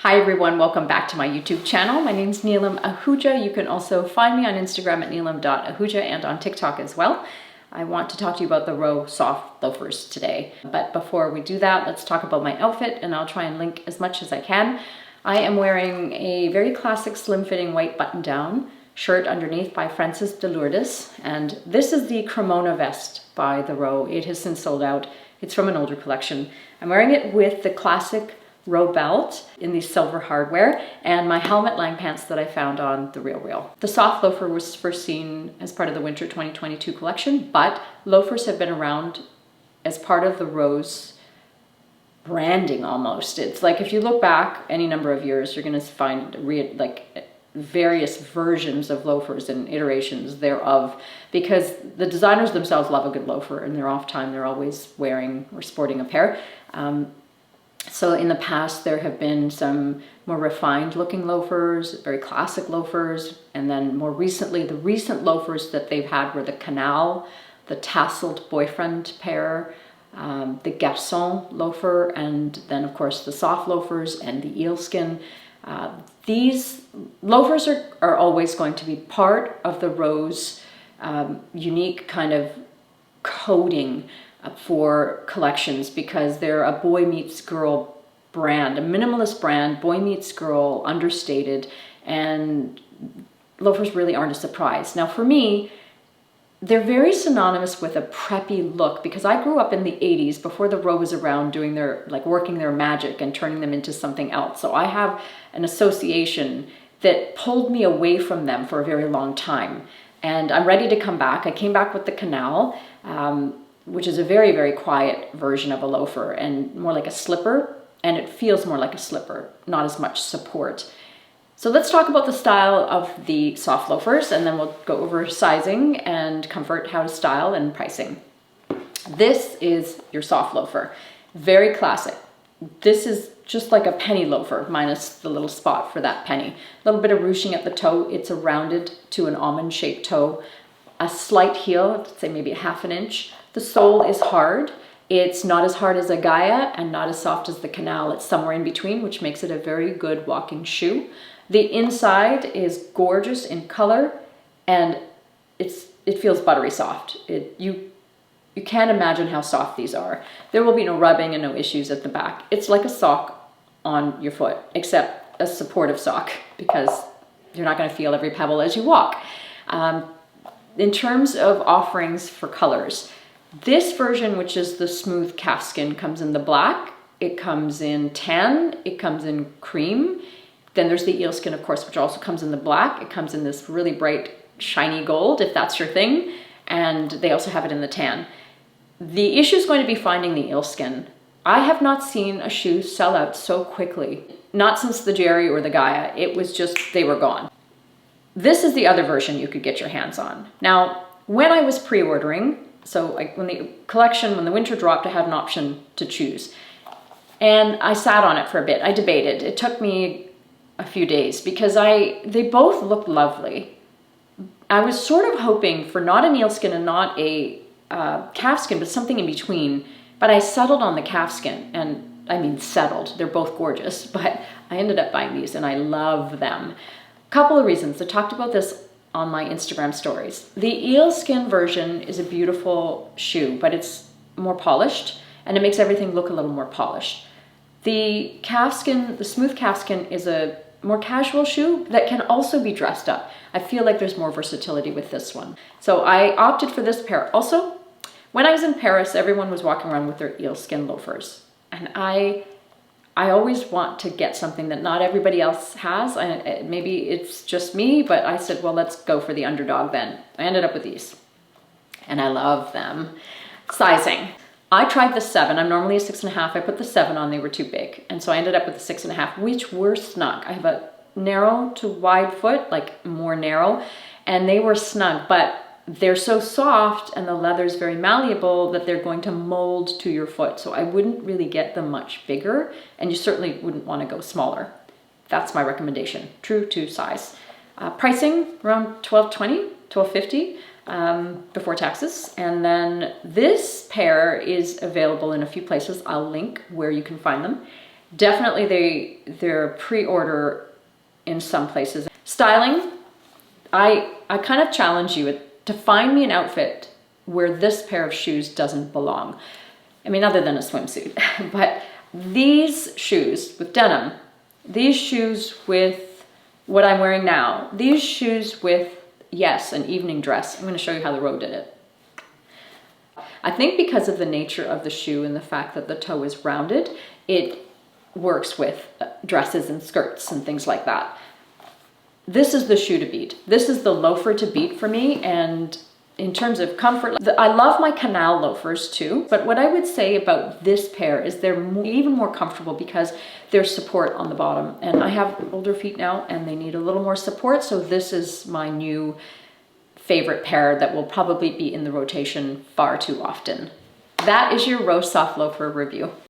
Hi everyone, welcome back to my YouTube channel. My name is Neelam Ahuja. You can also find me on Instagram at neelam.ahuja and on TikTok as well. I want to talk to you about the Row Soft Loafers today. But before we do that, let's talk about my outfit, and I'll try and link as much as I can. I am wearing a very classic slim-fitting white button-down shirt underneath by Francis de Lourdes, and this is the Cremona vest by the Row. It has since sold out. It's from an older collection. I'm wearing it with the classic Row belt in the silver hardware and my Helmut line pants that I found on the RealReal. The soft loafer was first seen as part of the winter 2022 collection, but loafers have been around as part of the Row's branding almost. It's like if you look back any number of years, you're going to find various versions of loafers and iterations thereof, because the designers themselves love a good loafer. In their off time, they're always wearing or sporting a pair. So in the past, there have been some more refined looking loafers, very classic loafers. And then more recently, the recent loafers that they've had were the Canal, the tasseled boyfriend pair, the Garçon loafer, and then of course the soft loafers and the eelskin. These loafers are always going to be part of the Row's unique kind of coding for collections, because they're a boy meets girl brand, a minimalist brand, boy meets girl, understated, and loafers really aren't a surprise. Now for me, they're very synonymous with a preppy look, because I grew up in the 80s before the Row was around doing their, working their magic and turning them into something else. So I have an association that pulled me away from them for a very long time. And I'm ready to come back. I came back with the Canal, which is a very, very quiet version of a loafer and more like a slipper, and it feels more like a slipper, not as much support. So let's talk about the style of the soft loafers, and then we'll go over sizing and comfort, how to style, and pricing. This is your soft loafer, very classic. This is just like a penny loafer, minus the little spot for that penny. A little bit of ruching at the toe. It's a rounded to an almond-shaped toe. A slight heel, let's say maybe a ½ inch. The sole is hard. It's not as hard as a Gaia and not as soft as the Canal. It's somewhere in between, which makes it a very good walking shoe. The inside is gorgeous in color, and it feels buttery soft. You can't imagine how soft these are. There will be no rubbing and no issues at the back. It's like a sock on your foot, except a supportive sock, because you're not going to feel every pebble as you walk. In terms of offerings for colors, this version, which is the smooth calfskin, comes in the black, it comes in tan, it comes in cream. Then there's the eelskin, of course, which also comes in the black. It comes in this really bright, shiny gold, if that's your thing. And they also have it in the tan. The issue is going to be finding the eelskin. I have not seen a shoe sell out so quickly. Not since the Jerry or the Gaia. It was just, they were gone. This is the other version you could get your hands on. Now, when I was pre-ordering, when the winter dropped, I had an option to choose. And I sat on it for a bit. I debated. It took me a few days because they both looked lovely. I was sort of hoping for not an eelskin and not a calfskin, but something in between. But I settled on the calfskin, and I mean settled. They're both gorgeous, but I ended up buying these and I love them. A couple of reasons. I talked about this on my Instagram stories. The eelskin version is a beautiful shoe, but it's more polished and it makes everything look a little more polished. The calfskin, the smooth calfskin, is a more casual shoe that can also be dressed up. I feel like there's more versatility with this one. So I opted for this pair. Also, when I was in Paris, everyone was walking around with their eelskin loafers. And I always want to get something that not everybody else has. Maybe it's just me, but I said, well, let's go for the underdog then. I ended up with these, and I love them. Sizing. I tried the 7. I'm normally a 6.5. I put the 7 on, they were too big. And so I ended up with the 6.5, which were snug. I have a narrow to wide foot, like more narrow, and they were snug, but they're so soft and the leather's very malleable that they're going to mold to your foot. So I wouldn't really get them much bigger, and you certainly wouldn't want to go smaller. That's my recommendation, true to size. Pricing around $12.20, $12.50 before taxes. And then this pair is available in a few places. I'll link where you can find them. Definitely they're pre-order in some places. Styling, I kind of challenge you to find me an outfit where this pair of shoes doesn't belong. I mean, other than a swimsuit, but these shoes with denim, these shoes with what I'm wearing now, these shoes with, yes, an evening dress. I'm going to show you how the Row did it. I think because of the nature of the shoe and the fact that the toe is rounded, it works with dresses and skirts and things like that. This is the shoe to beat. This is the loafer to beat for me. And in terms of comfort, I love my canal loafers too, but what I would say about this pair is they're even more comfortable because there's support on the bottom. And I have older feet now and they need a little more support. So this is my new favorite pair that will probably be in the rotation far too often. That is your Row Soft Loafer review.